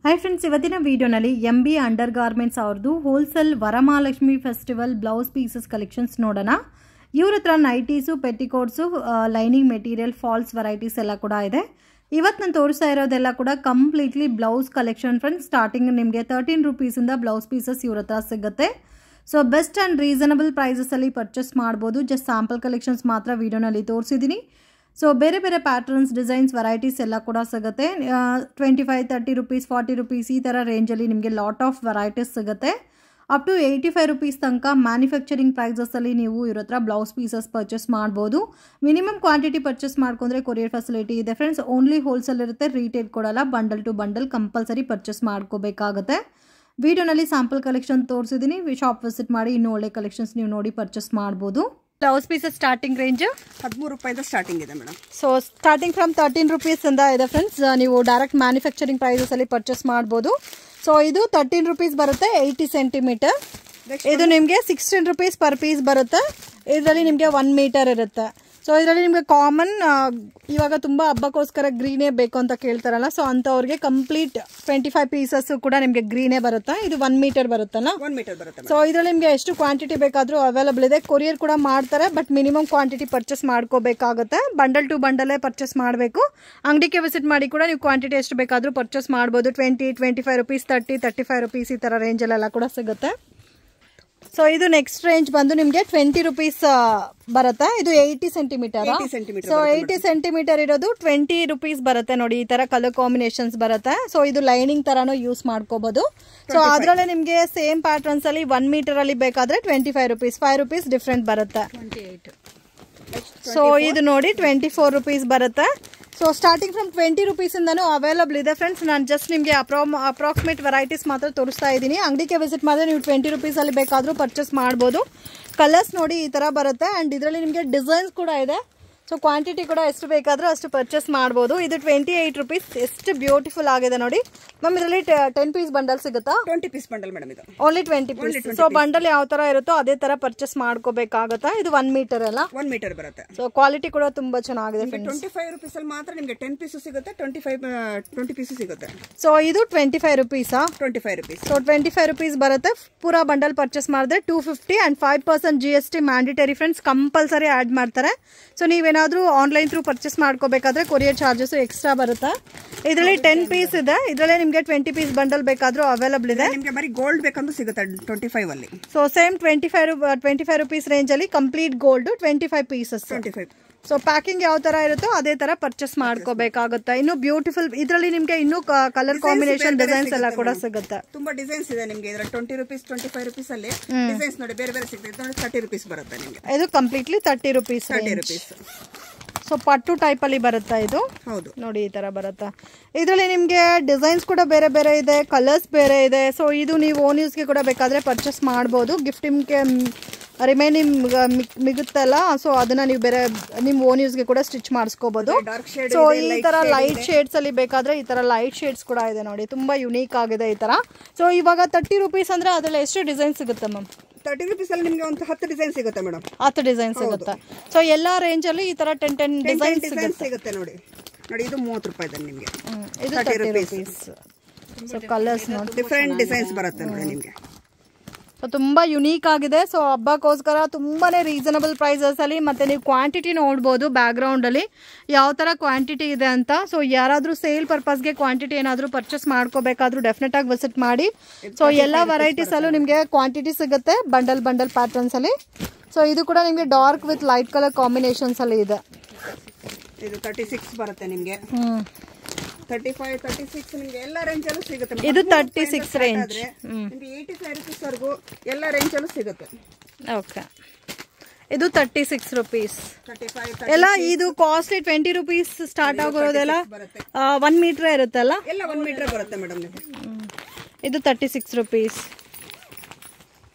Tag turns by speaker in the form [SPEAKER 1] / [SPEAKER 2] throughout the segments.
[SPEAKER 1] Hi friends, ಇವತ್ತಿನ ವಿಡಿಯೋನಲ್ಲಿ MB under garments ಅವರದು wholesale Varamahalakshmi festival blouse pieces collections ನೋಡೋಣ. ಇವರ ಹತ್ರ nighties, petticoats, lining material, falls varieties ಎಲ್ಲ ಕೂಡ ಇದೆ. ಇವತ್ತು ನಾನು ತೋರಿಸ್ತಾ ಇರೋದೆಲ್ಲ ಕೂಡ completely blouse collection friends. Starting ನಿಮಗೆ 13 ರೂಪೀಸಿಂದ ಬ್ಲೌಸ್ ಪೀಸಸ್ ಇವ್ರ ಹತ್ರ ಸಿಗುತ್ತೆ. ಸೊ ಬೆಸ್ಟ್ ಆ್ಯಂಡ್ ರೀಸನಬಲ್ ಪ್ರೈಸಸಲ್ಲಿ ಪರ್ಚೇಸ್ ಮಾಡ್ಬೋದು. ಜಸ್ಟ್ ಸ್ಯಾಂಪಲ್ ಕಲೆಕ್ಷನ್ಸ್ ಮಾತ್ರ ವಿಡಿಯೋನಲ್ಲಿ ತೋರಿಸಿದ್ದೀನಿ. ಸೊ ಬೇರೆ ಬೇರೆ ಪ್ಯಾಟರ್ನ್ಸ್, ಡಿಸೈನ್ಸ್, ವೆರೈಟೀಸ್ ಎಲ್ಲ ಕೂಡ ಸಿಗುತ್ತೆ. 25, 30 ರೂಪೀಸ್, 40 ರೂಪೀಸ್ ಈ ಥರ ರೇಂಜಲ್ಲಿ ನಿಮಗೆ ಲಾಟ್ ಆಫ್ ವೆರೈಟೀಸ್ ಸಿಗುತ್ತೆ. ಅಪ್ ಟು 85 ರೂಪೀಸ್ ತನಕ ಮ್ಯಾನುಫ್ಯಾಕ್ಚರಿಂಗ್ ಪ್ರೈಸಸಲ್ಲಿ ನೀವು ಇವ್ರ ಹತ್ರ ಬ್ಲೌಸ್ ಪೀಸಸ್ ಪರ್ಚೇಸ್ ಮಾಡ್ಬೋದು. ಮಿನಿಮಮ್ ಕ್ವಾಂಟಿಟಿ ಪರ್ಚೇಸ್ ಮಾಡ್ಕೊಂಡ್ರೆ ಕೊರಿಯರ್ ಫೆಸಿಲಿಟಿ ಇದೆ ಫ್ರೆಂಡ್ಸ್. ಓನ್ಲಿ ಹೋಲ್ಸೇಲ್ ಇರುತ್ತೆ, ರೀಟೇಲ್ ಕೊಡಲ್ಲ. Bundle to bundle compulsory purchase ಮಾಡ್ಕೋಬೇಕಾಗುತ್ತೆ. ವಿಡಿಯೋನಲ್ಲಿ ಸ್ಯಾಂಪಲ್ ಕಲೆಕ್ಷನ್ ತೋರಿಸಿದ್ದೀನಿ. ಶಾಪ್ ವಿಸಿಟ್ ಮಾಡಿ ಇನ್ನೂ ಒಳ್ಳೆ ಕಲೆಕ್ಷನ್ಸ್ ನೀವು ನೋಡಿ ಪರ್ಚೇಸ್ ಮಾಡ್ಬೋದು. ಬ್ಲೌಸ್ ಪೀಸಸ್ ಸ್ಟಾರ್ಟಿಂಗ್ ರೇಂಜ್
[SPEAKER 2] 13 ರೂಪಾಯಿಂದ ಸ್ಟಾರ್ಟಿಂಗ್ ಇದೆ madam.
[SPEAKER 1] So starting from 13 rupees ಇಂದ ಇದೆ ಫ್ರೆಂಡ್ಸ್. ನೀವು ಡೈರೆಕ್ಟ್ ಮ್ಯಾನುಫ್ಯಾಕ್ಚರಿಂಗ್ ಪ್ರೈಸಸ್ ಅಲ್ಲಿ ಪರ್ಚೇಸ್ ಮಾಡ್ಬೋದು. ಸೊ ಇದು 13 ರೂಪೀಸ್ ಬರುತ್ತೆ, 80 ಸೆಂಟಿಮೀಟರ್. ಇದು ನಿಮಗೆ 16 ರೂಪೀಸ್ ಪರ್ ಪೀಸ್ ಬರುತ್ತೆ. ಇದರಲ್ಲಿ ನಿಮಗೆ 1 ಮೀಟರ್ ಇರುತ್ತೆ. ಸೊ ಇದರಲ್ಲಿ ನಿಮಗೆ ಕಾಮನ್ ಇವಾಗ ತುಂಬ ಹಬ್ಬಕ್ಕೋಸ್ಕರ ಗ್ರೀನೇ ಬೇಕು ಅಂತ ಕೇಳ್ತಾರಲ್ಲ, ಸೊ ಅಂಥವ್ರಿಗೆ ಕಂಪ್ಲೀಟ್ 25 ಪೀಸಸ್ ಕೂಡ ನಿಮಗೆ ಗ್ರೀನೇ ಬರುತ್ತೆ. ಇದು 1 ಮೀಟರ್ ಬರುತ್ತಲ್ಲ,
[SPEAKER 2] 1 ಮೀಟರ್ ಬರುತ್ತೆ.
[SPEAKER 1] ಸೊ ಇದರಲ್ಲಿ ನಿಮಗೆ ಎಷ್ಟು ಕ್ವಾಂಟಿಟಿ ಬೇಕಾದರೂ ಅವೈಲಬಲ್ ಇದೆ. ಕೊರಿಯರ್ ಕೂಡ ಮಾಡ್ತಾರೆ, ಬಟ್ ಮಿನಿಮಮ್ ಕ್ವಾಂಟಿಟಿ ಪರ್ಚೇಸ್ ಮಾಡ್ಕೋಬೇಕಾಗುತ್ತೆ. ಬಂಡಲ್ ಟು ಬಂಡಲೇ ಪರ್ಚೇಸ್ ಮಾಡಬೇಕು. ಅಂಗಡಿಗೆ ವಿಸಿಟ್ ಮಾಡಿ ಕೂಡ ನೀವು ಕ್ವಾಂಟಿಟಿ ಎಷ್ಟು ಬೇಕಾದರೂ ಪರ್ಚೇಸ್ ಮಾಡ್ಬೋದು. 20, 25 ರೂಪೀಸ್, 30, 35 ರೂಪೀಸ್ ಈ ಥರ ರೇಂಜಲ್ಲೆಲ್ಲ ಕೂಡ ಸಿಗುತ್ತೆ. ಸೊ ಇದು ನೆಕ್ಸ್ಟ್ ರೇಂಜ್ ಬಂದು ನಿಮಗೆ 20 ರೂಪೀಸ್ ಬರುತ್ತೆ. ಇದು 80 ಸೆಂಟಿಮೀಟರ್. ಸೊ 80 ಸೆಂಟಿಮೀಟರ್ ಇರೋದು 20 ರೂಪೀಸ್ ಬರುತ್ತೆ. ನೋಡಿ ಈ ತರ ಕಲರ್ ಕಾಂಬಿನೇಷನ್ಸ್ ಬರುತ್ತೆ. ಸೊ ಇದು ಲೈನಿಂಗ್ ತರಾನು ಯೂಸ್ ಮಾಡ್ಕೋಬಹುದು. ಸೊ ಅದರಲ್ಲೇ ನಿಮಗೆ ಸೇಮ್ ಪ್ಯಾಟರ್ನ್ಸ್ ಅಲ್ಲಿ 1 ಮೀಟರ್ ಅಲ್ಲಿ ಬೇಕಾದ್ರೆ 25 ರೂಪೀಸ್, 5 ರೂಪೀಸ್ ಡಿಫ್ರೆಂಟ್ ಬರುತ್ತೆ. ಸೊ ಇದು ನೋಡಿ 24 ರೂಪೀಸ್ ಬರುತ್ತೆ. ಸೊ ಸ್ಟಾರ್ಟಿಂಗ್ ಫ್ರಮ್ 20 ರೂಪೀಸಿಂದನೂ ಅವೈಲಬಲ್ ಇದೆ ಫ್ರೆಂಡ್ಸ್. ನಾನು ಜಸ್ಟ್ ನಿಮಗೆ ಅಪ್ರಾಕ್ಸಿಮೇಟ್ ವೆರೈಟೀಸ್ ಮಾತ್ರ ತೋರಿಸ್ತಾ ಇದ್ದೀನಿ. ಅಂಗಡಿಗೆ ವಿಸಿಟ್ ಮಾಡಿದ್ರೆ ನೀವು 20 ರೂಪೀಸಲ್ಲಿ ಬೇಕಾದರೂ ಪರ್ಚೇಸ್ ಮಾಡ್ಬೋದು. ಕಲರ್ಸ್ ನೋಡಿ ಈ ಥರ ಬರುತ್ತೆ. ಆ್ಯಂಡ್ ಇದರಲ್ಲಿ ನಿಮಗೆ ಡಿಸೈನ್ಸ್ ಕೂಡ ಇದೆ. ಸೊ ಕ್ವಾಂಟಿಟಿ ಕೂಡ ಎಷ್ಟು ಬೇಕಾದರೂ ಅಷ್ಟು ಪರ್ಚೇಸ್ ಮಾಡ್ಬೋದು. ಇದು 28 ರೂಪೀಸ್. ಎಷ್ಟು ಬ್ಯೂಟಿಫುಲ್ ಆಗಿದೆ ನೋಡಿ ಮ್ಯಾಮ್. ಇದರಲ್ಲಿ 10 ಪೀಸ್ ಬಂಡಲ್ ಸಿಗುತ್ತಾ?
[SPEAKER 2] 20 ಪೀಸ್ ಬಂಡಲ್ ಮೇಡಮ್. ಇದು
[SPEAKER 1] ಓನ್ಲಿ 20 ಪೀಸ್. ಸೊ ಬಂಡಲ್ ಯಾವ ತರ ಇರುತ್ತೋ ಅದೇ ತರ ಪರ್ಚೇಸ್ ಮಾಡ್ಕೋಬೇಕಾಗುತ್ತೆ. ಇದು 1 ಮೀಟರ್ ಅಲ್ಲ,
[SPEAKER 2] 1 ಮೀಟರ್ ಬರುತ್ತೆ.
[SPEAKER 1] ಸೊ ಕ್ವಾಲಿಟಿ ಕೂಡ ತುಂಬಾ ಚೆನ್ನಾಗಿದೆ.
[SPEAKER 2] 25 ರೂಪೀಸ್ ಅಲ್ಲಿ ಮಾತ್ರ ನಿಮಗೆ 10 ಪೀಸ್ ಸಿಗುತ್ತೆ. 20 ಪೀಸ್ ಸಿಗುತ್ತೆ.
[SPEAKER 1] ಸೊ ಇದು 25 ರೂಪೀಸಾ?
[SPEAKER 2] 25 ರೂಪೀಸ್.
[SPEAKER 1] ಸೊ 25 ರೂಪೀಸ್ ಬರುತ್ತೆ. ಪೂರಾ ಬಂಡಲ್ ಪರ್ಚೇಸ್ ಮಾಡಿದ್ರೆ 250 and 5% GST mandatory friends, compulsory add ಮಾಡ್ತಾರೆ. ಸೊ ನೀವೇನಾದ್ರೂ ಆನ್ಲೈನ್ ಥ್ರೂ ಪರ್ಚೇಸ್ ಮಾಡ್ಕೋಬೇಕಾದ್ರೆ ಕೊರಿಯರ್ ಚಾರ್ಜಸ್ ಎಕ್ಸ್ಟ್ರಾ ಬರುತ್ತೆ. ಇದರಲ್ಲಿ 10 ಪೀಸ್ ಇದೆ. ಇದರಲ್ಲೇ ನಿಮಗೆ 20 ಪೀಸ್ ಬಂಡಲ್ ಬೇಕಾದ್ರೂ ಅವೈಲಬಲ್ ಇದೆ.
[SPEAKER 2] ನಿಮಗೆ ಬರೀ ಗೋಲ್ಡ್ ಬೇಕಂದ್ರೂ ಸಿಗುತ್ತೆ 25 ಅಲ್ಲಿ.
[SPEAKER 1] ಸೊ ಸೇಮ್ 25 ರೂಪೀಸ್ ರೇಂಜ್ ಅಲ್ಲಿ complete gold 25 pieces.
[SPEAKER 2] 25.
[SPEAKER 1] So packing ಯಾವ ತರ ಇರುತ್ತೋ ಅದೇ ತರ ಪರ್ಚೇಸ್ ಮಾಡ್ಕೋಬೇಕಾಗುತ್ತೆ. ಇನ್ನು ಬ್ಯೂಟಿಫುಲ್ ಇದರಲ್ಲಿ ನಿಮ್ಗೆ ಇನ್ನೂ ಕಲರ್ ಕಾಂಬಿನೇಷನ್ ಡಿಸೈನ್ಸ್ ಎಲ್ಲ ಕೂಡ ಸಿಗುತ್ತೆ.
[SPEAKER 2] ತುಂಬಾ ಡಿಸೈನ್ಸ್ ಇದೆ ನಿಮ್ಗೆ. ಇದರಲ್ಲಿ 20 ರೂಪೀಸ್, 25 ರೂಪೀಸ್ ಅಲ್ಲಿ ಡಿಸೈನ್ಸ್ ನೋಡಿ ಬೇರೆ ಬೇರೆ ಸಿಗುತ್ತೆ. ನೋಡಿ 30 ರೂಪೀಸ್ ಬರುತ್ತೆ ನಿಮಗೆ.
[SPEAKER 1] ಇದು ಕಂಪ್ಲೀಟ್ಲಿ 30 ರೂಪೀಸ್.
[SPEAKER 2] 30 ರೂಪೀಸ್.
[SPEAKER 1] ಸೊ ಪಟ್ಟು ಟೈಪ್ ಅಲ್ಲಿ ಬರುತ್ತೆ ಇದು.
[SPEAKER 2] ಹೌದು
[SPEAKER 1] ನೋಡಿ ಈ ತರ ಬರುತ್ತೆ. ಇದರಲ್ಲಿ ನಿಮ್ಗೆ ಡಿಸೈನ್ಸ್ ಕೂಡ ಬೇರೆ ಬೇರೆ ಇದೆ, ಕಲರ್ಸ್ ಬೇರೆ ಇದೆ. ಸೊ ಇದು ನೀವು ಓನ್ ಯೂಸ್ಗೆ ಕೂಡ ಬೇಕಾದ್ರೆ ಪರ್ಚೇಸ್ ಮಾಡ್ಬೋದು. ಗಿಫ್ಟಿಂಗ್ಗೆ ರಿಮೈನಿಂಗ್ ಮಿಗುತ್ತಲ್ಲ, ಸೊ ಅದನ್ನ ನೀವು ಬೇರೆ ನಿಮ್ ಓನ್ ಯೂಸ್ಗೆ ಕೂಡ ಸ್ಟಿಚ್ ಮಾಡಿಸ್ಕೋಬಹುದು. ಸೊ ಈ ತರ ಲೈಟ್ ಶೇಡ್ಸ್ ಅಲ್ಲಿ ಬೇಕಾದ್ರೆ ಈ ತರ ಲೈಟ್ ಶೇಡ್ಸ್ ಕೂಡ ಇದೆ ನೋಡಿ. ತುಂಬಾ ಯುನೀಕ್ ಆಗಿದೆ ಈ ತರ. ಸೊ ಇವಾಗ 30 ರೂಪೀಸ್ ಅಂದ್ರೆ ಅದ್ರಲ್ಲಿ ಎಷ್ಟು ಡಿಸೈನ್ ಸಿಗುತ್ತೆ ಮ್ಯಾಮ್?
[SPEAKER 2] 30 ರೂಪೀಸ್ ಅಲ್ಲಿ ನಿಮಗೆ ಒಂದು 10 ಡಿಸೈನ್ ಸಿಗುತ್ತೆ ಮೇಡಮ್.
[SPEAKER 1] 10 ಡಿಸೈನ್ ಸಿಗುತ್ತೆ. ಸೊ ಎಲ್ಲಾ ರೇಂಜ್ ಅಲ್ಲಿ ಈ ತರ 10 ಡಿಸೈನ್
[SPEAKER 2] ಸಿಗುತ್ತೆ ನೋಡಿ. ನೋಡಿ ಇದು 30 ರೂಪಾಯಿದಲ್ಲಿ ನಿಮಗೆ.
[SPEAKER 1] ಇದು 30 ರೂಪೀಸ್. ಸೊ ಕಲರ್ಸ್ ನೋಡಿ
[SPEAKER 2] ಡಿಫರೆಂಟ್ ಡಿಸೈನ್ಸ್ ಬರುತ್ತೆ ನೋಡಿ ನಿಮಗೆ.
[SPEAKER 1] ಸೊ ತುಂಬಾ ಯುನೀಕ್ ಆಗಿದೆ. ಸೊ ಹಬ್ಬಕ್ಕೋಸ್ಕರ ತುಂಬಾನೇ ರೀಸನಬಲ್ ಪ್ರೈಸಸ್ ಅಲ್ಲಿ, ಮತ್ತೆ ನೀವು ಕ್ವಾಂಟಿಟಿ ನೋಡ್ಬೋದು ಬ್ಯಾಕ್ ಗ್ರೌಂಡ್ ಅಲ್ಲಿ ಯಾವ ತರ ಕ್ವಾಂಟಿಟಿ ಇದೆ ಅಂತ. ಸೊ ಯಾರಾದ್ರೂ ಸೇಲ್ ಪರ್ಪಸ್ಗೆ ಕ್ವಾಂಟಿಟಿ ಏನಾದ್ರೂ ಪರ್ಚೇಸ್ ಮಾಡ್ಕೋಬೇಕಾದ್ರೂ ಡೆಫಿನೆಟ್ ಆಗಿ ವಿಸಿಟ್ ಮಾಡಿ. ಸೊ ಎಲ್ಲಾ ವೆರೈಟೀಸ್ ಅಲ್ಲೂ ನಿಮಗೆ ಕ್ವಾಂಟಿಟಿ ಸಿಗುತ್ತೆ ಬಂಡಲ್ ಪ್ಯಾಟರ್ನ್ಸ್ ಅಲ್ಲಿ. ಸೊ ಇದು ಕೂಡ ನಿಮಗೆ dark with light colour combinations ಅಲ್ಲಿ ಇದೆ.
[SPEAKER 2] ಇದು 36 ಬರುತ್ತೆ ನಿಮಗೆ. 35, 36 ನಿಮಗೆ ಎಲ್ಲ ರೇಂಜ್ ಅಲ್ಲೂ ಸಿಗುತ್ತೆ.
[SPEAKER 1] ಇದು 36 ರೇಂಜ್.
[SPEAKER 2] ನಿಮಗೆ 85 ರೂಪೀಸ್ ವರೆಗೂ ಎಲ್ಲ ರೇಂಜ್ ಅಲ್ಲೂ ಸಿಗುತ್ತೆ.
[SPEAKER 1] ಓಕೆ, ಇದು 36 ರೂಪೀಸ್.
[SPEAKER 2] 35
[SPEAKER 1] ಎಲ್ಲ ಇದು ಕಾಸ್ಟ್ಲಿ 20 ರೂಪೀಸ್ ಸ್ಟಾರ್ಟ್ ಆಗೋದೆಲ್ಲ 1 ಮೀಟರ್ ಇರುತ್ತಲ್ಲ,
[SPEAKER 2] ಎಲ್ಲ 1 ಮೀಟರ್ ಬರುತ್ತೆ ಮೇಡಮ್.
[SPEAKER 1] ಇದು 36 ರೂಪೀಸ್.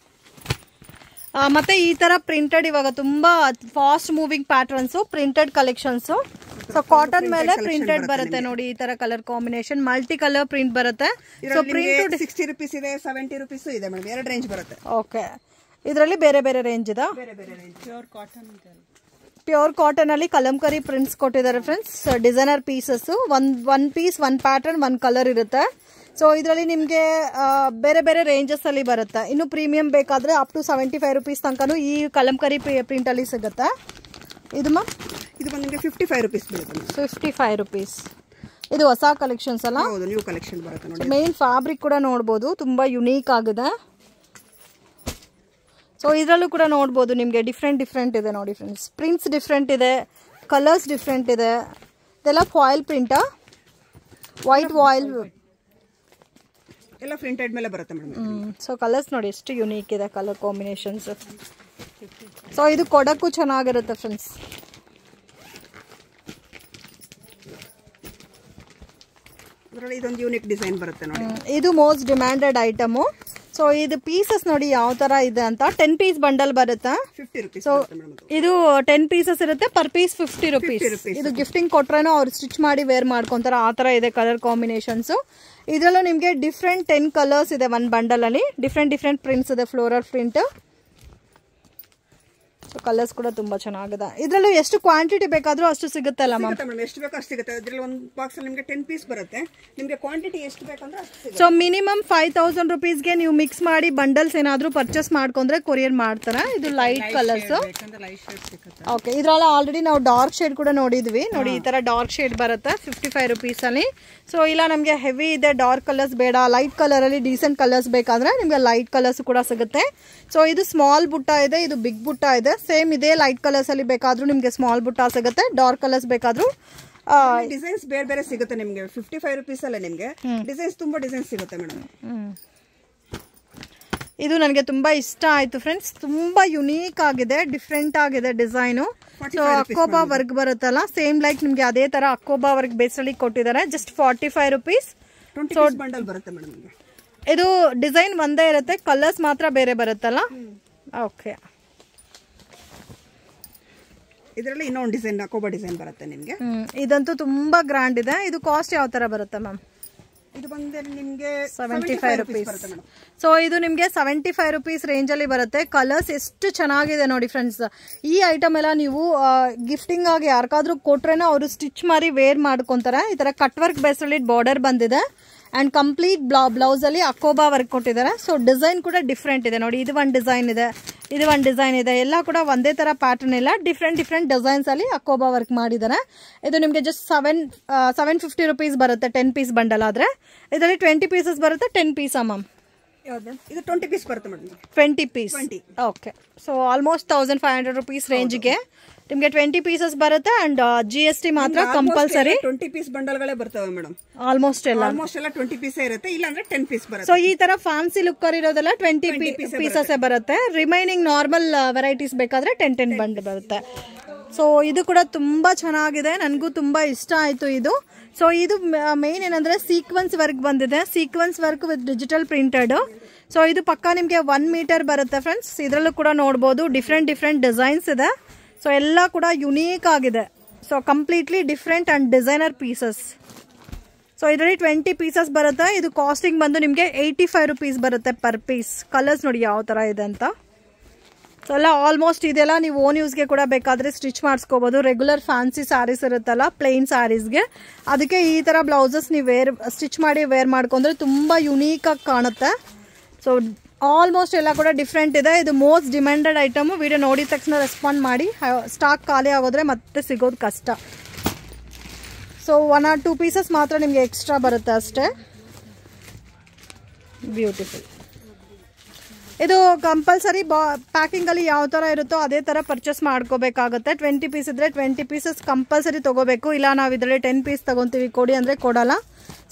[SPEAKER 1] ಮತ್ತೆ ಈ ತರ ಪ್ರಿಂಟೆಡ್ ಇವಾಗ ತುಂಬಾ fast moving patterns, printed collections. So cotton ಮೇಲೆ ಪ್ರಿಂಟೆಡ್ ಬರುತ್ತೆ ನೋಡಿ. ಈ ತರ colour combination multi colour print ಬರುತ್ತೆ. ಸೊ ಪ್ರಿಂಟ್
[SPEAKER 2] 60 ರೂಪೀಸ್ ಇದೆ, 70 ರೂಪೀಸ್ ಇದೆ ಮೇಡಮ್. ಎರಡು ರೇಂಜ್ ಬರುತ್ತೆ.
[SPEAKER 1] ಓಕೆ, ಇದರಲ್ಲಿ ಬೇರೆ ಬೇರೆ ರೇಂಜ್ ಇದೆ. ಪ್ಯೂರ್ ಕಾಟನ್ ಅಲ್ಲಿ ಕಲಂಕರಿ ಪ್ರಿಂಟ್ಸ್ ಕೊಟ್ಟಿದ್ದಾರೆ friends. Designer pieces, one piece, 1 pattern, 1 colour ಇರುತ್ತೆ. ಸೊ ಇದರಲ್ಲಿ ನಿಮಗೆ ಬೇರೆ ಬೇರೆ ರೇಂಜಸ್ಸಲ್ಲಿ ಬರುತ್ತೆ. ಇನ್ನು ಪ್ರೀಮಿಯಂ ಬೇಕಾದರೆ ಅಪ್ ಟು 75 ರುಪೀಸ್ ತನಕನೂ ಈ ಕಲಂಕರಿ ಪ್ರಿಂಟಲ್ಲಿ ಸಿಗುತ್ತೆ. ಇದು ಮ್ಯಾಮ್
[SPEAKER 2] ಇದು ಬಂದು ನಿಮಗೆ 55 ರುಪೀಸ್ ಬೀಳುತ್ತೆ.
[SPEAKER 1] 55 ರುಪೀಸ್. ಇದು ಹೊಸ ಕಲೆಕ್ಷನ್ಸ್ ಅಲ್ಲ?
[SPEAKER 2] ಹೌದು, ನ್ಯೂ ಕಲೆಕ್ಷನ್ ಬರುತ್ತೆ ನೋಡಿ.
[SPEAKER 1] ಮೇನ್ ಫ್ಯಾಬ್ರಿಕ್ ಕೂಡ ನೋಡ್ಬೋದು, ತುಂಬ ಯುನೀಕ್ ಆಗಿದೆ. ಸೊ ಇದರಲ್ಲೂ ಕೂಡ ನೋಡ್ಬೋದು ನಿಮಗೆ ಡಿಫ್ರೆಂಟ್ ಇದೆ ನೋಡಿ ಫ್ರೆಂಡ್ಸ್. ಪ್ರಿಂಟ್ಸ್ ಡಿಫ್ರೆಂಟ್ ಇದೆ, ಕಲರ್ಸ್ ಡಿಫ್ರೆಂಟ್ ಇದೆ. ಇದೆಲ್ಲ ಫಾಯಿಲ್ ಪ್ರಿಂಟಾ? ವೈಟ್ ವಾಯಿಲ್
[SPEAKER 2] ಎಲ್ಲ ಪ್ರಿಂಟೆಡ್ ಮೇಲೆ ಬರುತ್ತೆ ಮೇಡಮ್.
[SPEAKER 1] ಸೊ ಕಲರ್ಸ್ ನೋಡಿ ಎಷ್ಟು ಯುನೀಕ್ ಇದೆ ಕಲರ್ ಕಾಂಬಿನೇಷನ್ಸ್. ಸೊ ಇದು ಕೊಡಕ್ಕೂ ಚೆನ್ನಾಗಿರುತ್ತೆ ಫ್ರೆಂಡ್ಸ್.
[SPEAKER 2] ಇದರಲ್ಲಿ ಇದೊಂದು ಯೂನಿಕ್ ಡಿಸೈನ್ ಬರುತ್ತೆ ನೋಡಿ.
[SPEAKER 1] ಇದು ಮೋಸ್ಟ್ ಡಿಮ್ಯಾಂಡೆಡ್ ಐಟಮು. ಸೊ ಇದು ಪೀಸಸ್ ನೋಡಿ ಯಾವ ತರ ಇದೆ ಅಂತ. 10 ಪೀಸ್ ಬಂಡಲ್ ಬರುತ್ತೆ.
[SPEAKER 2] 50 ರುಪೀಸ್.
[SPEAKER 1] ಸೊ ಇದು 10 ಪೀಸಸ್ ಇರುತ್ತೆ, ಪರ್ ಪೀಸ್ 50 ರುಪೀಸ್. ಇದು ಗಿಫ್ಟಿಂಗ್ ಕೊಟ್ರೇನೋ ಅವ್ರು ಸ್ಟಿಚ್ ಮಾಡಿ ವೇರ್ ಮಾಡ್ಕೊಂತಾರೆ, ಆ ತರ ಇದೆ ಕಲರ್ ಕಾಂಬಿನೇಷನ್ಸ್. ಇದರಲ್ಲೂ ನಿಮಗೆ ಡಿಫ್ರೆಂಟ್ 10 ಕಲರ್ಸ್ ಇದೆ ಒಂದು ಬಂಡಲ್ ಅಲ್ಲಿ. ಡಿಫ್ರೆಂಟ್ ಪ್ರಿಂಟ್ಸ್ ಇದೆ, ಫ್ಲೋರಲ್ ಪ್ರಿಂಟ್. ಕಲರ್ಸ್ ಕೂಡ ತುಂಬಾ ಚೆನ್ನಾಗಿದೆ. ಇದರಲ್ಲೂ ಎಷ್ಟು ಕ್ವಾಂಟಿಟಿ ಬೇಕಾದ್ರೂ ಅಷ್ಟು ಸಿಗುತ್ತಲ್ಲ ಮ್ಯಾಮ್?
[SPEAKER 2] ಎಷ್ಟು ಬೇಕೋ ಅಷ್ಟು ಸಿಗುತ್ತೆ. ಇದರಲ್ಲಿ ಒಂದು ಬಾಕ್ಸ್ ಅಲ್ಲಿ ನಿಮಗೆ 10 ಪೀಸ್ ಬರುತ್ತೆ. ನಿಮಗೆ ಕ್ವಾಂಟಿಟಿ ಎಷ್ಟು ಬೇಕಂದ್ರೆ ಅಷ್ಟು ಸಿಗುತ್ತೆ.
[SPEAKER 1] ಸೊ ಮಿನಿಮಮ್ 5000 ರುಪೀಸ್ಗೆ ನೀವು ಮಿಕ್ಸ್ ಮಾಡಿ ಬಂಡಲ್ಸ್ ಏನಾದರೂ ಪರ್ಚೇಸ್ ಮಾಡ್ಕೊಂಡ್ರೆ ಕೊರಿಯರ್ ಮಾಡ್ತಾರೆ. ಇದು ಲೈಟ್ ಕಲರ್ಸ್. ಓಕೆ, ಇದರಲ್ಲ ಆಲ್ರೆಡಿ ನಾವು ಡಾರ್ಕ್ ಶೇಡ್ ಕೂಡ ನೋಡಿದ್ವಿ ನೋಡಿ. ಈ ತರ ಡಾರ್ಕ್ ಶೇಡ್ ಬರುತ್ತೆ 55 ರುಪೀಸ್ ಅಲ್ಲಿ. ಸೊ ಇಲ್ಲ ನಮಗೆ ಹೆವಿ ಇದೆ, ಡಾರ್ಕ್ ಕಲರ್ಸ್ ಬೇಡ, ಲೈಟ್ ಕಲರ್ ಅಲ್ಲಿ ಡೀಸೆಂಟ್ ಕಲರ್ಸ್ ಬೇಕಾದ್ರೆ ನಿಮಗೆ ಲೈಟ್ ಕಲರ್ಸ್ ಕೂಡ ಸಿಗುತ್ತೆ. ಸೊ ಇದು ಸ್ಮಾಲ್ ಬುಟ್ಟ ಇದೆ, ಇದು ಬಿಗ್ ಬುಟ್ಟ ಇದೆ. ಸೇಮ್ ಇದೆ, ಲೈಟ್ ಕಲರ್ಸ್ ಅಲ್ಲಿ ಬೇಕಾದ್ರೂ ನಿಮಗೆ ಸ್ಮಾಲ್ ಬುಟ್ಟ ಸಿಗುತ್ತೆ, ಡಾರ್ಕ್ ಕಲರ್ಸ್ ಬೇಕಾದ್ರೂ
[SPEAKER 2] ಡಿಸೈನ್ಸ್ ಬೇರೆ ಬೇರೆ ಸಿಗುತ್ತೆ ನಿಮಗೆ. 55 ರುಪೀಸ್ ಅಲ್ಲೇ ನಿಮಗೆ ಡಿಸೈನ್ಸ್ ತುಂಬಾ ಡಿಸೈನ್ಸ್ ಸಿಗುತ್ತೆ ಮೇಡಮ್.
[SPEAKER 1] ಇದು ನನಗೆ ತುಂಬಾ ಇಷ್ಟ ಆಯ್ತು ಫ್ರೆಂಡ್ಸ್. ತುಂಬಾ ಯುನೀಕ್ ಆಗಿದೆ, ಡಿಫ್ರೆಂಟ್ ಆಗಿದೆ ಡಿಸೈನು. ಸೊ ಅಕ್ಕೋಬಾ ವರ್ಕ್ ಬರುತ್ತಲ್ಲ, ಸೇಮ್ ಲೈಕ್ ನಿಮ್ಗೆ ಅದೇ ತರ ಅಕ್ಕೋಬಾ ವರ್ಕ್ ಬೇಸ್ ಅಲ್ಲಿ ಕೊಟ್ಟಿದ್ದಾರೆ. Just 45 rupees.
[SPEAKER 2] ಬಂಡಲ್ ಬರುತ್ತೆ ಮೇಡಮ್.
[SPEAKER 1] ಇದು ಡಿಸೈನ್ ಒಂದೇ ಇರುತ್ತೆ, ಕಲರ್ಸ್ ಮಾತ್ರ ಬೇರೆ ಬರುತ್ತಲ್ಲ. ಓಕೆ,
[SPEAKER 2] ಇದರಲ್ಲಿ ಇನ್ನೊಂದು ಡಿಸೈನ್ ಅಕೋಬಾ ಡಿಸೈನ್ ಬರುತ್ತೆ ನಿಮಗೆ.
[SPEAKER 1] ಇದಂತೂ ತುಂಬಾ ಗ್ರ್ಯಾಂಡ್ ಇದೆ. ಇದು ಕಾಸ್ಟ್ ಯಾವ ತರ ಬರುತ್ತೆ ಮ್ಯಾಮ್?
[SPEAKER 2] ಇದು ಬಂದ್ರೆ ನಿಮಗೆ
[SPEAKER 1] 75 ರುಪೀಸ್. ಸೊ ಇದು ನಿಮಗೆ 75 ರುಪೀಸ್ ರೇಂಜ್ ಅಲ್ಲಿ ಬರುತ್ತೆ. ಕಲರ್ಸ್ ಎಷ್ಟು ಚೆನ್ನಾಗಿದೆ ನೋಡಿ ಫ್ರೆಂಡ್ಸ್. ಈ ಐಟಮ್ ಎಲ್ಲ ನೀವು ಗಿಫ್ಟಿಂಗ್ ಆಗಿ ಯಾರಿಗಾದ್ರೂ ಕೊಟ್ರೇನೋ ಅವರು ಸ್ಟಿಚ್ ಮಾಡಿ ವೇರ್ ಮಾಡ್ಕೊಂತಾರೆ. ಈ ತರ ಕಟ್ ವರ್ಕ್ ಬೇಸ್ ಅಲ್ಲಿ ಬಾರ್ಡರ್ ಬಂದಿದೆ ಅಂಡ್ ಕಂಪ್ಲೀಟ್ ಬ್ಲೌಸ್ ಅಲ್ಲಿ ಅಕೋಬಾ ವರ್ಕ್ ಕೊಟ್ಟಿದ್ದಾರೆ. ಸೊ ಡಿಸೈನ್ ಕೂಡ ಡಿಫ್ರೆಂಟ್ ಇದೆ ನೋಡಿ. ಇದು ಒಂದು ಡಿಸೈನ್ ಇದೆ, ಇದು ಒಂದು ಡಿಸೈನ್ ಇದೆ. ಎಲ್ಲ ಕೂಡ ಒಂದೇ ತರ ಪ್ಯಾಟರ್ನ್ ಇಲ್ಲ, ಡಿಫ್ರೆಂಟ್ ಡಿಸೈನ್ಸ್ ಅಲ್ಲಿ ಅಕೋಬಾ ವರ್ಕ್ ಮಾಡಿದ್ದಾರೆ. ಇದು ನಿಮಗೆ ಜಸ್ಟ್ 750 ರುಪೀಸ್ ಬರುತ್ತೆ 10 ಪೀಸ್ ಬಂಡಲ್ ಆದ್ರೆ. ಇದರಲ್ಲಿ 20 ಪೀಸಸ್ ಬರುತ್ತೆ. 10 ಪೀಸ್ ಮ್ಯಾಮ್?
[SPEAKER 2] ಇದು 20 ಪೀಸ್ ಬರುತ್ತೆ madam.
[SPEAKER 1] 20 piece. Okay, so almost 1500 rupees ರೇಂಜ್ಗೆ ನಿಮಗೆ 20 ಪೀಸಸ್ ಬರುತ್ತೆ. ಅಂಡ್ GST ಮಾತ್ರ ಕಂಪಲ್ಸರಿ.
[SPEAKER 2] 20 ಪೀಸ್ ಬಂಡಲ್ಗಳೇ ಬರ್ತವೆ ಮೇಡಮ್.
[SPEAKER 1] ಆಲ್ಮೋಸ್ಟ್ ಎಲ್ಲ
[SPEAKER 2] 20 ಪೀಸ್ ಇರುತ್ತೆ, ಇಲ್ಲ ಅಂದ್ರೆ 10 ಪೀಸ್ ಬರುತ್ತೆ.
[SPEAKER 1] ಸೊ ಈ ತರ ಫ್ಯಾನ್ಸಿ ಲುಕ್ ಇರೋದೆಲ್ಲ 20 ಪೀಸಸ್ ಬರುತ್ತೆ. ರಿಮೈನಿಂಗ್ ನಾರ್ಮಲ್ ವೆರೈಟೀಸ್ ಬೇಕಾದ್ರೆ 10 ಬಂಡ್ ಬರುತ್ತೆ. ಸೊ ಇದು ಕೂಡ ತುಂಬಾ ಚೆನ್ನಾಗಿದೆ, ನನಗೂ ತುಂಬಾ ಇಷ್ಟ ಆಯ್ತು ಇದು. ಸೊ ಇದು ಮೇನ್ ಏನಂದ್ರೆ ಸೀಕ್ವೆನ್ಸ್ ವರ್ಕ್ ಬಂದಿದೆ, sequence work with digital printed. So ಇದು ಪಕ್ಕ ನಿಮಗೆ 1 ಮೀಟರ್ ಬರುತ್ತೆ ಫ್ರೆಂಡ್ಸ್. ಇದರಲ್ಲೂ ಕೂಡ ನೋಡ್ಬೋದು ಡಿಫ್ರೆಂಟ್ ಡಿಸೈನ್ಸ್ ಇದೆ. ಸೊ ಎಲ್ಲ ಕೂಡ ಯುನೀಕ್ ಆಗಿದೆ. So completely different and designer pieces. So ಇದರಲ್ಲಿ 20 ಪೀಸಸ್ ಬರುತ್ತೆ. ಇದು ಕಾಸ್ಟಿಂಗ್ ಬಂದು ನಿಮಗೆ 85 ರುಪೀಸ್ ಬರುತ್ತೆ ಪರ್ ಪೀಸ್. ಕಲರ್ಸ್ ನೋಡಿ ಯಾವ ತರ ಇದೆ ಅಂತ. ಸೊ ಎಲ್ಲ ಆಲ್ಮೋಸ್ಟ್ ಇದೆಲ್ಲ ನೀವು ಓನ್ ಯೂಸ್ಗೆ ಕೂಡ ಬೇಕಾದ್ರೆ ಸ್ಟಿಚ್ ಮಾಡಿಸ್ಕೋಬಹುದು. ರೆಗ್ಯುಲರ್ ಫ್ಯಾನ್ಸಿ ಸ್ಯಾರೀಸ್ ಇರುತ್ತಲ್ಲ ಪ್ಲೇನ್ ಸ್ಯಾರೀಸ್ಗೆ, ಅದಕ್ಕೆ ಈ ತರ ಬ್ಲೌಸಸ್ ನೀವು ಸ್ಟಿಚ್ ಮಾಡಿ ವೇರ್ ಮಾಡ್ಕೊಂಡ್ರೆ ತುಂಬಾ ಯುನೀಕ್ ಆಗಿ ಕಾಣುತ್ತೆ. ಸೊ ಆಲ್ಮೋಸ್ಟ್ ಎಲ್ಲ ಕೂಡ ಡಿಫ್ರೆಂಟ್ ಇದೆ. ಇದು ಮೋಸ್ಟ್ ಡಿಮ್ಯಾಂಡೆಡ್ ಐಟಮ್. ವಿಡಿಯೋ ನೋಡಿದ ತಕ್ಷಣ ರೆಸ್ಪಾಂಡ್ ಮಾಡಿ. ಸ್ಟಾಕ್ ಖಾಲಿ ಆಗೋದ್ರೆ ಮತ್ತೆ ಸಿಗೋದು ಕಷ್ಟ. ಸೊ 1 or 2 ಪೀಸಸ್ ಮಾತ್ರ ನಿಮಗೆ ಎಕ್ಸ್ಟ್ರಾ ಬರುತ್ತೆ ಅಷ್ಟೇ. ಬ್ಯೂಟಿಫುಲ್. ಇದು ಕಂಪಲ್ಸರಿ ಪ್ಯಾಕಿಂಗ್ ಅಲ್ಲಿ ಯಾವ ತರ ಇರುತ್ತೋ ಅದೇ ತರ ಪರ್ಚೇಸ್ ಮಾಡ್ಕೋಬೇಕಾಗುತ್ತೆ. 20 ಪೀಸ್ ಇದ್ರೆ 20 ಪೀಸಸ್ ಕಂಪಲ್ಸರಿ ತಗೋಬೇಕು. ಇಲ್ಲ ನಾವು ಇದರಲ್ಲಿ 10 ಪೀಸ್ ತಗೊಂತೀವಿ ಕೊಡಿ ಅಂದ್ರೆ ಕೊಡಲ್ಲ.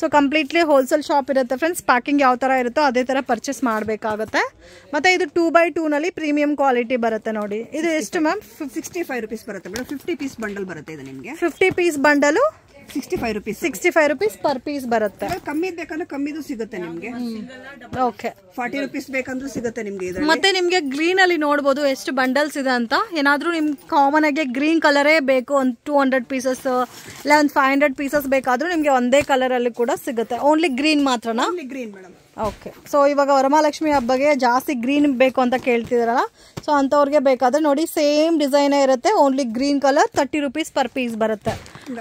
[SPEAKER 1] ಸೊ ಕಂಪ್ಲೀಟ್ಲಿ ಹೋಲ್ಸೇಲ್ ಶಾಪ್ ಇರುತ್ತೆ ಫ್ರೆಂಡ್ಸ್. ಪ್ಯಾಕಿಂಗ್ ಯಾವ ತರ ಇರುತ್ತೋ ಅದೇ ತರ ಪರ್ಚೇಸ್ ಮಾಡಬೇಕಾಗುತ್ತೆ. ಮತ್ತೆ ಇದು 2x2 ನಲ್ಲಿ ಪ್ರೀಮಿಯಂ ಕ್ವಾಲಿಟಿ ಬರುತ್ತೆ ನೋಡಿ. ಇದು ಎಷ್ಟು ಮ್ಯಾಮ್?
[SPEAKER 2] 65 ರುಪೀಸ್ ಬರುತ್ತೆ ಮೇಡಮ್. 50 ಪೀಸ್ ಬಂಡಲ್ ಬರುತ್ತೆ ಇದು ನಿಮಗೆ.
[SPEAKER 1] 50 piece bundle
[SPEAKER 2] 65 rupees.
[SPEAKER 1] 65 rupees per piece ಬರುತ್ತೆ.
[SPEAKER 2] ಕಮ್ಮಿ ಬೇಕಂದ್ರೆ ಕಮ್ಮಿದು ಸಿಗುತ್ತೆ ನಿಮಗೆ.
[SPEAKER 1] ಓಕೆ,
[SPEAKER 2] 40 ರುಪೀಸ್ ಬೇಕಂದ್ರೂ ಸಿಗುತ್ತೆ ನಿಮಗೆ.
[SPEAKER 1] ಮತ್ತೆ ನಿಮ್ಗೆ ಗ್ರೀನ್ ಅಲ್ಲಿ ನೋಡಬಹುದು ಎಷ್ಟು ಬಂಡಲ್ಸ್ ಇದೆ ಅಂತ. ಏನಾದ್ರೂ ನಿಮ್ಗೆ ಕಾಮನ್ ಆಗಿ ಗ್ರೀನ್ ಕಲರೇ ಬೇಕು, ಒಂದು 200 ಪೀಸಸ್ ಇಲ್ಲ ಒಂದು 500 ಪೀಸಸ್ ಬೇಕಾದ್ರೂ ನಿಮ್ಗೆ ಒಂದೇ ಕಲರ್ ಅಲ್ಲಿ ಕೂಡ ಸಿಗುತ್ತೆ. ಓನ್ಲಿ ಗ್ರೀನ್ ಮಾತ್ರನಾ?
[SPEAKER 2] Green madam.
[SPEAKER 1] ಓಕೆ, ಸೊ ಇವಾಗ ವರಮಹಾಲಕ್ಷ್ಮಿ ಹಬ್ಬಗೆ ಜಾಸ್ತಿ ಗ್ರೀನ್ ಬೇಕು ಅಂತ ಕೇಳ್ತಿದಾರಲ್ಲ, ಸೊ ಅಂತವ್ರಿಗೆ ಬೇಕಾದ್ರೆ ನೋಡಿ ಸೇಮ್ ಡಿಸೈನ್ ಇರುತ್ತೆ. Only green colour 30 rupees per piece ಬರುತ್ತೆ.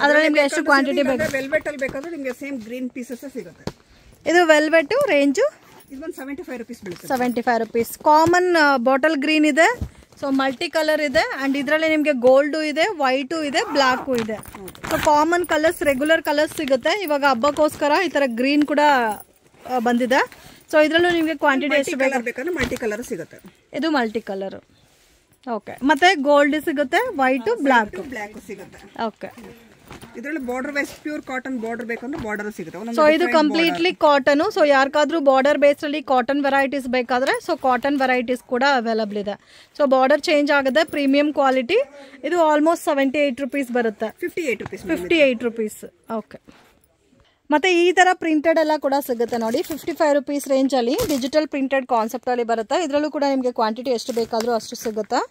[SPEAKER 1] ಅದ್ರಲ್ಲಿ ನಿಮ್ಗೆ ಎಷ್ಟು ಕ್ವಾಂಟಿಟಿ ಬೇಕು?
[SPEAKER 2] ವೆಲ್ವೆಟ್ ಅಲ್ಲಿ ಬೇಕಾದ್ರೆ ನಿಮಗೆ ಸೇಮ್ ಗ್ರೀನ್ ಪೀಸಸ್ ಸಿಗುತ್ತೆ.
[SPEAKER 1] ಇದು ವೆಲ್ವೆಟ್ ರೇಂಜು
[SPEAKER 2] ಇದೊಂದು 75 ರುಪೀಸ್ ಬೀಳುತ್ತೆ.
[SPEAKER 1] 75 ರುಪೀಸ್. ಕಾಮನ್ ಬಾಟಲ್ ಗ್ರೀನ್ ಇದೆ, ಸೊ ಮಲ್ಟಿ ಕಲರ್ ಇದೆ ಅಂಡ್ ಇದರಲ್ಲಿ ನಿಮಗೆ ಗೋಲ್ಡು ಇದೆ, ವೈಟು ಇದೆ, ಬ್ಲ್ಯಾಕು ಇದೆ. So common colours, regular colours ಸಿಗುತ್ತೆ. ಇವಾಗ ಹಬ್ಬಕ್ಕೋಸ್ಕರ ಈ ತರ ಗ್ರೀನ್ ಕೂಡ ಬಂದಿದೆ. ಸೊ ಇದರಲ್ಲೂ ನಿಮಗೆ ಕ್ವಾಂಟಿಟಿ ಎಷ್ಟು
[SPEAKER 2] ಬೇಕಂದ್ರೆ ಮಲ್ಟಿ ಕಲರ್ ಸಿಗುತ್ತೆ.
[SPEAKER 1] ಇದು ಮಲ್ಟಿ ಕಲರ್. ಓಕೆ, ಮತ್ತೆ ಗೋಲ್ಡ್ ಸಿಗುತ್ತೆ, ವೈಟ್, ಬ್ಲ್ಯಾಕ್
[SPEAKER 2] ಸಿಗುತ್ತೆ.
[SPEAKER 1] ಓಕೆ,
[SPEAKER 2] ಇದರಲ್ಲಿ border wise pure cotton border ಬೇಕಂದ್ರೆ ಬಾರ್ಡರ್ ಸಿಗುತ್ತೆ.
[SPEAKER 1] ಸೊ ಇದು ಕಂಪ್ಲೀಟ್ಲಿ ಕಾಟನ್. ಸೊ ಯಾರಿಗಾದ್ರೂ ಬಾರ್ಡರ್ ಬೇಸ್ ಅಲ್ಲಿ ಕಾಟನ್ ವೆರೈಟೀಸ್ ಬೇಕಾದ್ರೆ ಸೊ ಕಾಟನ್ ವೆರೈಟೀಸ್ ಕೂಡ ಅವೈಲಬಲ್ ಇದೆ. ಸೊ ಬಾರ್ಡರ್ ಚೇಂಜ್ ಆಗುತ್ತೆ, ಪ್ರೀಮಿಯಂ ಕ್ವಾಲಿಟಿ. ಇದು ಆಲ್ಮೋಸ್ಟ್ 78 ರುಪೀಸ್ ಬರುತ್ತೆ. 58 ರುಪೀಸ್. ಓಕೆ, ಮತ್ತೆ ಈ ತರ ಪ್ರಿಂಟೆಡ್ ಎಲ್ಲ ಕೂಡ ಸಿಗುತ್ತೆ ನೋಡಿ. 55 ರುಪೀಸ್ ರೇಂಜ್ ಅಲ್ಲಿ ಡಿಜಿಟಲ್ ಪ್ರಿಂಟೆಡ್ ಕಾನ್ಸೆಪ್ಟ್ ಅಲ್ಲಿ ಬರುತ್ತೆ. ಇದರಲ್ಲೂ ಕೂಡ ನಿಮಗೆ ಕ್ವಾಂಟಿಟಿ ಎಷ್ಟು ಬೇಕಾದ್ರೂ ಅಷ್ಟು ಸಿಗುತ್ತೆ.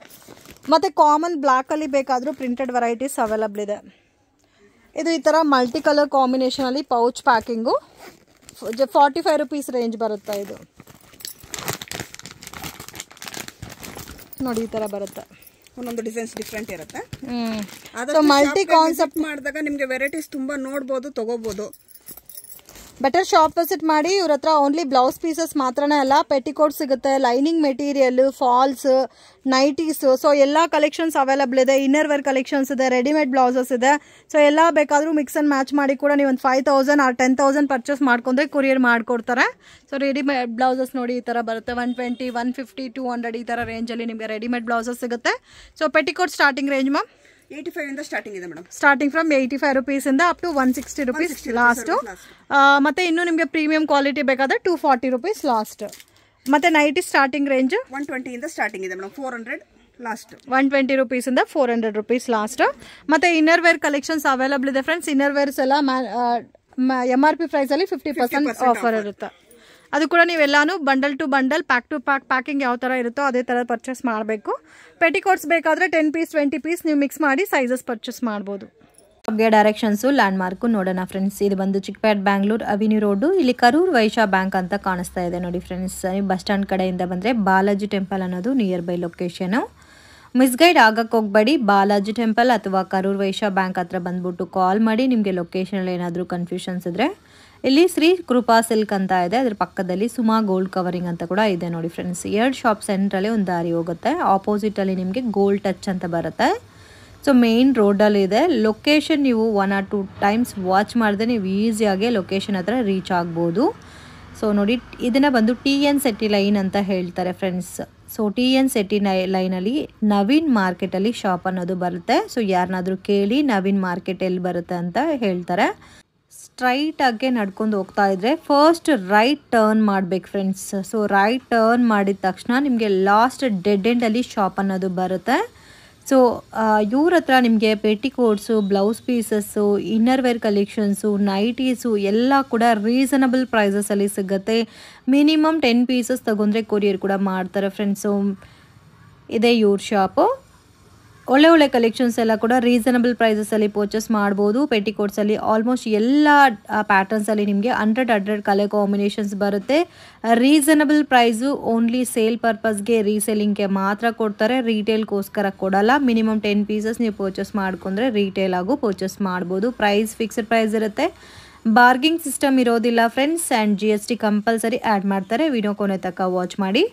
[SPEAKER 1] ಮತ್ತೆ ಕಾಮನ್ ಬ್ಲ್ಯಾಕ್ ಅಲ್ಲಿ ಬೇಕಾದ್ರೂ ಪ್ರಿಂಟೆಡ್ ವೆರೈಟೀಸ್ ಅವೈಲಬಲ್ ಇದೆ. ಇದು ಈ ತರ ಮಲ್ಟಿ ಕಲರ್ ಕಾಂಬಿನೇಷನ್ ಅಲ್ಲಿ ಪೌಚ್ ಪ್ಯಾಕಿಂಗು 45 ರುಪೀಸ್ ರೇಂಜ್ ಬರುತ್ತೆ. ಇದು ನೋಡಿ ಈ ತರ ಬರುತ್ತೆ.
[SPEAKER 2] ಒಂದೊಂದು ಡಿಸೈನ್ಸ್ ಡಿಫ್ರೆಂಟ್ ಇರುತ್ತೆ.
[SPEAKER 1] ಮಲ್ಟಿ ಕಾನ್ಸೆಪ್ಟ್
[SPEAKER 2] ಮಾಡಿದಾಗ ನಿಮಗೆ ವೆರೈಟೀಸ್ ತುಂಬಾ ನೋಡ್ಬೋದು, ತಗೋಬಹುದು.
[SPEAKER 1] ಬೆಟರ್ ಶಾಪ್ ವಿಸಿಟ್ ಮಾಡಿ. ಇವ್ರ ಹತ್ರ ಓನ್ಲಿ ಬ್ಲೌಸ್ ಪೀಸಸ್ ಮಾತ್ರನೇ ಅಲ್ಲ, ಪೆಟಿಕೋಟ್ ಸಿಗುತ್ತೆ, lining material, falls, nighties, so ಎಲ್ಲ ಕಲೆಕ್ಷನ್ಸ್ ಅವೈಲಬಲ್ ಇದೆ. ಇನ್ನರ್ ವೇರ್ ಕಲೆಕ್ಷನ್ಸ್ ಇದೆ, ರೆಡಿಮೇಡ್ ಬ್ಲೌಸಸ್ ಇದೆ. ಸೊ ಎಲ್ಲ ಬೇಕಾದ್ರೂ ಮಿಕ್ಸ್ ಅಂಡ್ ಮ್ಯಾಚ್ ಮಾಡಿ ಕೂಡ ನೀವು ಒಂದು 5000 ಆರ್ 10,000 ಪರ್ಚೇಸ್ ಮಾಡ್ಕೊಂಡ್ರೆ ಕೊರಿಯರ್ ಮಾಡ್ಕೊಡ್ತಾರೆ. ಸೊ ರೆಡಿಮೇಡ್ ಬ್ಲೌಸಸ್ ನೋಡಿ ಈ ತರ ಬರುತ್ತೆ. 120, 150, 200 ಈ ತರ ರೇಂಜಲ್ಲಿ ನಿಮಗೆ ರೆಡಿಮೇಡ್ ಬ್ಲೌಸಸ್ ಸಿಗುತ್ತೆ. So petticoat starting range ma'am
[SPEAKER 2] 85 ಇಂದ ಸ್ಟಾರ್ಟಿಂಗ್ ಇದೆ ಮೇಡಮ್.
[SPEAKER 1] ಸ್ಟಾರ್ಟಿಂಗ್ ಫ್ರಮ್ 85 ರುಪೀಸ್ ಇಂದ ಅಪ್ ಟು 160 ರುಪೀಸ್ ಲಾಸ್ಟ್. ಮತ್ತೆ ಇನ್ನು ನಿಮಗೆ ಪ್ರೀಮಿಯಂ ಕ್ವಾಲಿಟಿ ಬೇಕಾದ್ರೆ 240 ರುಪೀಸ್ ಲಾಸ್ಟ್. ಮತ್ತೆ ನೈಟಿ ಸ್ಟಾರ್ಟಿಂಗ್ ರೇಂಜ್
[SPEAKER 2] 120 ಇಂದ ಸ್ಟಾರ್ಟಿಂಗ್ ಇದೆ ಮೇಡಮ್. 400 ಲಾಸ್ಟ್.
[SPEAKER 1] 120 ರುಪೀಸ್ ಇಂದ 400 ರುಪೀಸ್ ಲಾಸ್ಟ್. ಮತ್ತೆ ಇನ್ನರ್ ವೇರ್ ಕಲೆಕ್ಷನ್ಸ್ ಅವೈಲಬಲ್ ಇದೆ ಫ್ರೆಂಡ್ಸ್. ಇನ್ನರ್ ವೇರ್ಸ್ ಎಲ್ಲ MRP ಪ್ರೈಸ್ ಅಲ್ಲಿ 50% ಆಫರ್ ಇರುತ್ತೆ. ಅದು ಕೂಡ ನೀವೆಲ್ಲಾನು bundle to bundle, pack to pack, packing ಯಾವ ಥರ ಇರುತ್ತೋ ಅದೇ ಥರ ಪರ್ಚೇಸ್ ಮಾಡಬೇಕು. ಪೆಟಿಕೋಟ್ಸ್ ಬೇಕಾದರೆ 10 ಪೀಸ್ 20 ಪೀಸ್ ನೀವು ಮಿಕ್ಸ್ ಮಾಡಿ ಸೈಜಸ್ ಪರ್ಚೇಸ್ ಮಾಡ್ಬೋದು.
[SPEAKER 3] ಬಗ್ಗೆ ಡೈರೆಕ್ಷನ್ಸು ಲ್ಯಾಂಡ್ ಮಾರ್ಕು ನೋಡೋಣ ಫ್ರೆಂಡ್ಸ್. ಇದು ಬಂದು ಚಿಕ್ಕಪೇಟ್ ಬ್ಯಾಂಗ್ಳೂರ್ ಅವಿನ್ಯೂ ರೋಡು. ಇಲ್ಲಿ ಕರೂರ್ ವೈಶ್ಯ ಬ್ಯಾಂಕ್ ಅಂತ ಕಾಣಿಸ್ತಾ ಇದೆ ನೋಡಿ ಫ್ರೆಂಡ್ಸ್. ನೀವು ಬಸ್ ಸ್ಟ್ಯಾಂಡ್ ಕಡೆಯಿಂದ ಬಂದರೆ ಬಾಲಾಜಿ ಟೆಂಪಲ್ ಅನ್ನೋದು ನಿಯರ್ ಬೈ ಲೊಕೇಶನು. ಮಿಸ್ಗೈಡ್ ಆಗಕ್ಕೆ ಹೋಗಬೇಡಿ. ಬಾಲಾಜಿ ಟೆಂಪಲ್ ಅಥವಾ ಕರೂರ್ ವೈಶ್ಯ ಬ್ಯಾಂಕ್ ಹತ್ರ ಬಂದ್ಬಿಟ್ಟು ಕಾಲ್ ಮಾಡಿ. ನಿಮಗೆ ಲೊಕೇಶನಲ್ಲಿ ಏನಾದರೂ ಕನ್ಫ್ಯೂಷನ್ಸ್ ಇದ್ದರೆ ಇಲ್ಲಿ ಶ್ರೀ ಕೃಪಾ ಸಿಲ್ಕ್ ಅಂತ ಇದೆ, ಅದ್ರ ಪಕ್ಕದಲ್ಲಿ ಸುಮಾ ಗೋಲ್ಡ್ ಕವರಿಂಗ್ ಅಂತ ಕೂಡ ಇದೆ ನೋಡಿ ಫ್ರೆಂಡ್ಸ್. 2 ಶಾಪ್ ಸೆಂಟ್ರಲ್ಲಿ ಒಂದು ದಾರಿ ಹೋಗುತ್ತೆ. ಆಪೋಸಿಟಲ್ಲಿ ನಿಮಗೆ ಗೋಲ್ಡ್ ಟಚ್ ಅಂತ ಬರುತ್ತೆ. ಸೊ ಮೇನ್ ರೋಡಲ್ಲಿ ಇದೆ. ಲೊಕೇಶನ್ ನೀವು 1 or 2 ಟೈಮ್ಸ್ ವಾಚ್ ಮಾಡಿದ್ರೆ ನೀವು ಈಸಿಯಾಗಿ ಲೊಕೇಶನ್ ಹತ್ರ ರೀಚ್ ಆಗ್ಬೋದು. ಸೊ ನೋಡಿ, ಇದನ್ನು ಬಂದು TN ಸೆಟ್ಟಿ ಲೈನ್ ಅಂತ ಹೇಳ್ತಾರೆ ಫ್ರೆಂಡ್ಸ್. ಸೊ TN ಸೆಟ್ಟಿ ಲೈನಲ್ಲಿ ನವೀನ್ ಮಾರ್ಕೆಟಲ್ಲಿ ಶಾಪ್ ಅನ್ನೋದು ಬರುತ್ತೆ. ಸೊ ಯಾರನ್ನಾದರೂ ಕೇಳಿ ನವೀನ್ ಮಾರ್ಕೆಟ್ ಎಲ್ಲಿ ಬರುತ್ತೆ ಅಂತ ಹೇಳ್ತಾರೆ. ಸ್ಟ್ರೈಟಾಗೆ ನಡ್ಕೊಂಡು ಹೋಗ್ತಾ ಇದ್ರೆ ಫಸ್ಟ್ ರೈಟ್ ಟರ್ನ್ ಮಾಡಬೇಕು ಫ್ರೆಂಡ್ಸ್. ಸೊ ರೈಟ್ ಟರ್ನ್ ಮಾಡಿದ ತಕ್ಷಣ ನಿಮಗೆ ಲಾಸ್ಟ್ ಡೆಡ್ ಎಂಡಲ್ಲಿ ಶಾಪ್ ಅನ್ನೋದು ಬರುತ್ತೆ. ಸೊ ಇವ್ರ ಹತ್ರ ನಿಮಗೆ petticoats, blouse pieces, inner wear collections, nighties ಎಲ್ಲ ಕೂಡ ರೀಸನಬಲ್ ಪ್ರೈಸಸಲ್ಲಿ ಸಿಗುತ್ತೆ. ಮಿನಿಮಮ್ 10 ಪೀಸಸ್ ತಗೊಂಡ್ರೆ ಕೊರಿಯರ್ ಕೂಡ ಮಾಡ್ತಾರೆ ಫ್ರೆಂಡ್ಸು. ಇದೇ ಇವ್ರ ಶಾಪು. ಒಳ್ಳೆ ಕಲೆಕ್ಷನ್ಸ್ ಎಲ್ಲ ಕೂಡ ರೀಸನಬಲ್ ಪ್ರೈಸಸಲ್ಲಿ ಪರ್ಚೇಸ್ ಮಾಡ್ಬೋದು. ಪೆಟಿಕೋಟ್ಸಲ್ಲಿ ಆಲ್ಮೋಸ್ಟ್ ಎಲ್ಲ ಪ್ಯಾಟರ್ನ್ಸಲ್ಲಿ ನಿಮಗೆ 100 ಕಲರ್ ಕಾಂಬಿನೇಷನ್ಸ್ ಬರುತ್ತೆ. Reasonable price. ಓನ್ಲಿ ಸೇಲ್ ಪರ್ಪಸ್ಗೆ, ರೀಸೇಲಿಂಗ್ಗೆ ಮಾತ್ರ ಕೊಡ್ತಾರೆ, ರೀಟೇಲ್ಗೋಸ್ಕರ ಕೊಡಲ್ಲ. ಮಿನಿಮಮ್ 10 ಪೀಸಸ್ ನೀವು ಪರ್ಚೇಸ್ ಮಾಡ್ಕೊಂಡ್ರೆ ರೀಟೇಲ್ ಆಗು ಪರ್ಚೇಸ್ ಮಾಡ್ಬೋದು. ಪ್ರೈಸ್ ಫಿಕ್ಸ್ಡ್ ಪ್ರೈಸ್ ಇರುತ್ತೆ, ಬಾರ್ಗಿಂಗ್ ಸಿಸ್ಟಮ್ ಇರೋದಿಲ್ಲ friends. And GST compulsory add ಮಾಡ್ತಾರೆ. ವಿಡಿಯೋ ಕೊನೆ ತನಕ ವಾಚ್ ಮಾಡಿ.